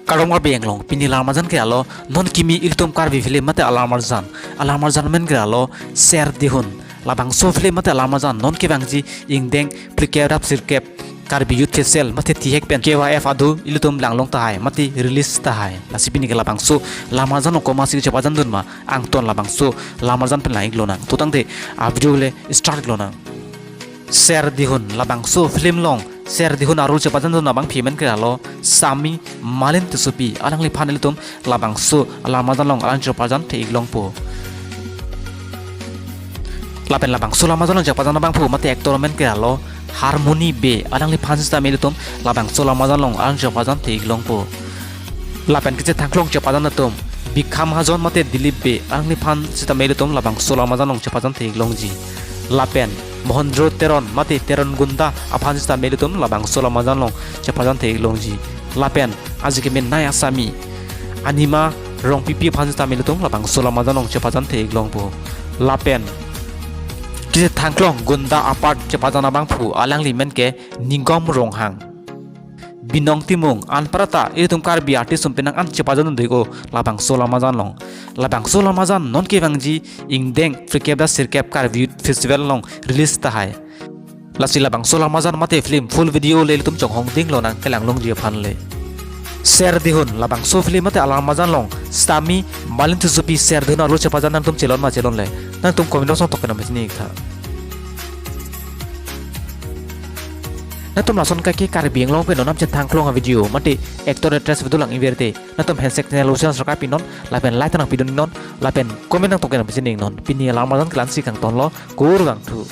karong beng long pini larmajan ke alo non kimi iltum karbi film mate alarmarjan men ke alo share dihun labang so film mate alarmarjan non ke bangji ingdeng plikep sirkep karbi youth festival mate tihek pen KYF adu ilutum langlong tahai mati release tahai nasipini ke labang so larmajan ko masih cepajan dun ma angton labang so larmajan pen laing lonang tutang de video le start lonang share dihun labang so film long share dihun arul cepajan dun labang payment ke alo sami malin tusupi alang li panel tum labang so larmajan long alang cepajan te iglong po lapen labang so larmajan long cepajan labang po mate actor men ke alo harmoni be alang li pan sta melitum labang so larmajan long alang cepajan te iglong po lapen kece tangklong cepajan tum bikham hajon mate dilip be alang li pan sta melitum labang so larmajan long cepajan te iglong ji lapen Mohendro Teron mati Teron Gunda aphan sta melitum labang so larmajan long cepajan te iglong ji lapen azike men naya sami anima rong pipi aphan sta melitum labang so larmajan long cepajan te iglong po lapen kise tangklong Gunda apart cepajan abang pu alang li men ke ningom ronghang binong timung anparata iritum karbi artis sumpinang an cepajan dego labang so larmajan long labang so larmajan non ke bangji ingdeng frikebda sirkep karbi festival long release tahai lasi labang so larmajan mate film full video le tum chonghong ding lo nang kelang long dia phan le share dihun labang so film mate alarmajan long stami malin tusupi share dihun alu cepajan nang tum celon ma celon le nang tum comment song tokena mesni tha natum lason kaki karbi yang long pe nonam cetang klong video mati actor actress betul lang inverte natum handshake channel usian sarka pinon lapen like tanang pidon non lapen komen nang tokena mesni non pini alarmajan klansi kang ton lo kur gang thu